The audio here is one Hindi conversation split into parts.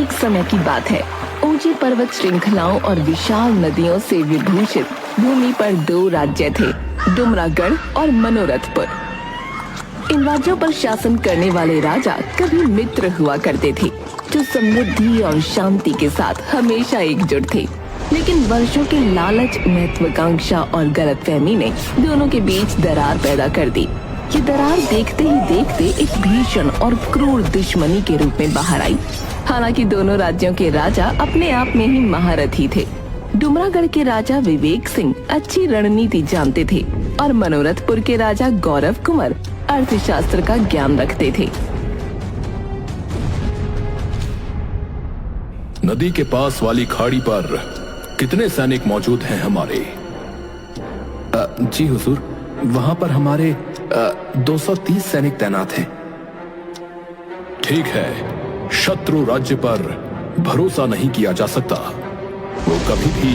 एक समय की बात है। ऊंची पर्वत श्रृंखलाओं और विशाल नदियों से विभूषित भूमि पर दो राज्य थे, डुमरागढ़ और मनोरथपुर। इन राज्यों पर शासन करने वाले राजा कभी मित्र हुआ करते थे, जो समृद्धि और शांति के साथ हमेशा एकजुट थे। लेकिन वर्षों के लालच, महत्वाकांक्षा और गलतफहमी ने दोनों के बीच दरार पैदा कर दी। ये दरार देखते ही देखते एक भीषण और क्रूर दुश्मनी के रूप में बाहर आई। हालांकि दोनों राज्यों के राजा अपने आप में ही महारथी थे। डुमरागढ़ के राजा विवेक सिंह अच्छी रणनीति जानते थे और मनोरथपुर के राजा गौरव कुंवर अर्थशास्त्र का ज्ञान रखते थे। नदी के पास वाली खाड़ी पर कितने सैनिक मौजूद हैं हमारे? जी हुजूर, वहां पर हमारे 230 सैनिक तैनात हैं। ठीक है, शत्रु राज्य पर भरोसा नहीं किया जा सकता। वो कभी भी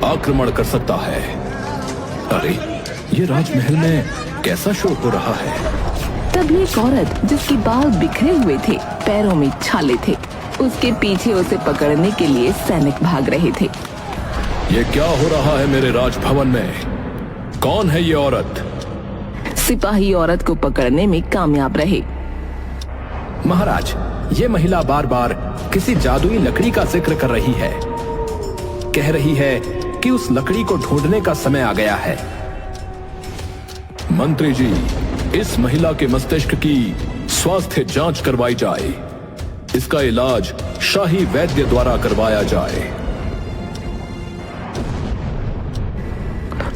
आक्रमण कर सकता है। अरे, ये राजमहल में कैसा शोर हो रहा है? तभी एक औरत, जिसके बाल बिखरे हुए थे, पैरों में छाले थे, उसके पीछे उसे पकड़ने के लिए सैनिक भाग रहे थे। ये क्या हो रहा है मेरे राजभवन में? कौन है ये औरत? सिपाही औरत को पकड़ने में कामयाब रहे। महाराज, ये महिला बार बार किसी जादुई लकड़ी का जिक्र कर रही है। कह रही है कि उस लकड़ी को ढूंढने का समय आ गया है। मंत्री जी, इस महिला के मस्तिष्क की स्वास्थ्य जांच करवाई जाए। इसका इलाज शाही वैद्य द्वारा करवाया जाए।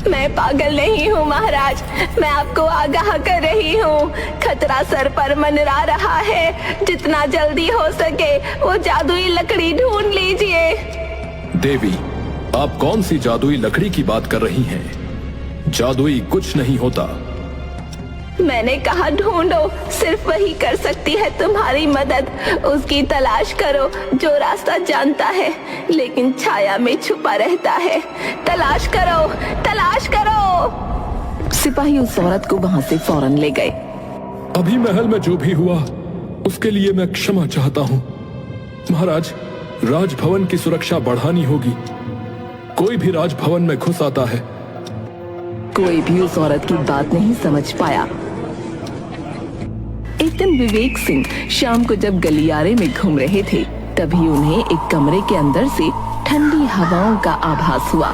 मैं पागल नहीं हूँ महाराज, मैं आपको आगाह कर रही हूँ। खतरा सर पर मंडरा रहा है। जितना जल्दी हो सके वो जादुई लकड़ी ढूंढ लीजिए। देवी, आप कौन सी जादुई लकड़ी की बात कर रही हैं? जादुई कुछ नहीं होता। मैंने कहा ढूंढो, सिर्फ वही कर सकती है तुम्हारी मदद। उसकी तलाश करो जो रास्ता जानता है लेकिन छाया में छुपा रहता है। तलाश करो, तलाश करो। सिपाही उस औरत को वहां से फौरन ले गए। अभी महल में जो भी हुआ उसके लिए मैं क्षमा चाहता हूँ। महाराज, राजभवन की सुरक्षा बढ़ानी होगी। कोई भी राजभवन में घुस आता है। कोई भी उस औरत की बात नहीं समझ पाया। एक दिन विवेक सिंह शाम को जब गलियारे में घूम रहे थे, तभी उन्हें एक कमरे के अंदर से ठंडी हवाओं का आभास हुआ।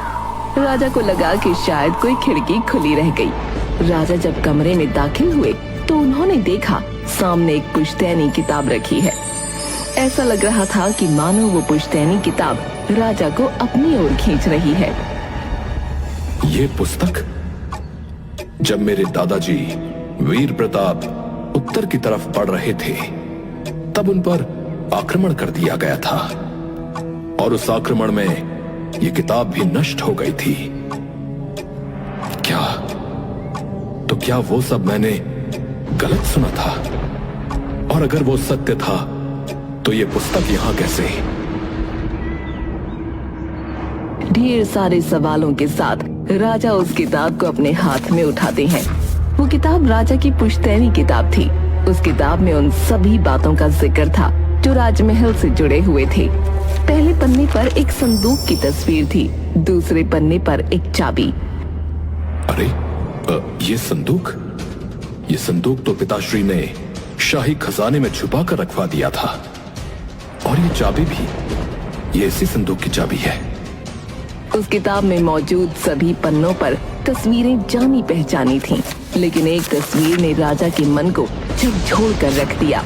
राजा को लगा कि शायद कोई खिड़की खुली रह गई। राजा जब कमरे में दाखिल हुए तो उन्होंने देखा सामने एक पुश्तैनी किताब रखी है। ऐसा लग रहा था कि मानो वो पुश्तैनी किताब राजा को अपनी ओर खींच रही है। ये पुस्तक? जब मेरे दादाजी वीर प्रताप उत्तर की तरफ बढ़ रहे थे, तब उन पर आक्रमण कर दिया गया था और उस आक्रमण में ये किताब भी नष्ट हो गई थी। क्या वो सब मैंने गलत सुना था? और अगर वो सत्य था तो ये पुस्तक यहां कैसे? ढेर सारे सवालों के साथ राजा उस किताब को अपने हाथ में उठाते हैं। वो किताब राजा की पुश्तैनी किताब थी। उस किताब में उन सभी बातों का जिक्र था जो राजमहल से जुड़े हुए थे। पहले पन्ने पर एक संदूक की तस्वीर थी, दूसरे पन्ने पर एक चाबी। अरे, ये संदूक तो पिताश्री ने शाही खजाने में छुपा कर रखवा दिया था। और ये चाबी भी, ये इसी संदूक की चाबी है। उस किताब में मौजूद सभी पन्नों पर तस्वीरें जानी पहचानी थीं, लेकिन एक तस्वीर ने राजा के मन को झकझोर कर रख दिया।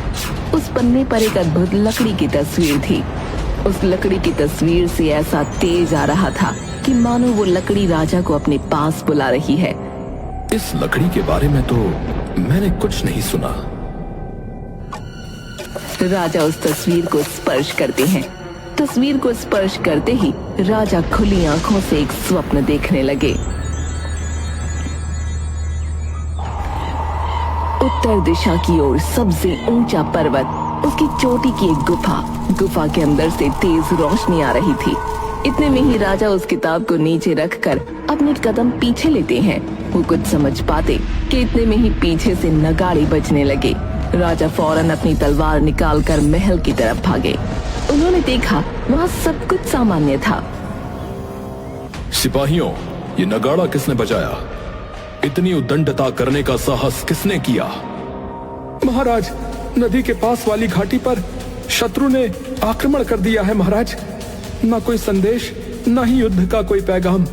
उस पन्ने पर एक अद्भुत लकड़ी की तस्वीर थी। उस लकड़ी की तस्वीर से ऐसा तेज आ रहा था कि मानो वो लकड़ी राजा को अपने पास बुला रही है। इस लकड़ी के बारे में तो मैंने कुछ नहीं सुना। राजा उस तस्वीर को स्पर्श करते हैं। तस्वीर को स्पर्श करते ही राजा खुली आंखों से एक स्वप्न देखने लगे। उत्तर दिशा की ओर सबसे ऊंचा पर्वत, उसकी चोटी की एक गुफा के अंदर से तेज रोशनी आ रही थी। इतने में ही राजा उस किताब को नीचे रखकर अपने कदम पीछे लेते हैं। वो कुछ समझ पाते कि इतने में ही पीछे से नगाड़े बजने लगे। राजा फौरन अपनी तलवार निकालकर महल की तरफ भागे। उन्होंने देखा वहाँ सब कुछ सामान्य था। सिपाहियों, ये नगाड़ा किसने बजाया? इतनी उद्दंडता करने का साहस किसने किया? महाराज, नदी के पास वाली घाटी पर शत्रु ने आक्रमण कर दिया है महाराज। ना कोई संदेश, ना ही युद्ध का कोई पैगाम।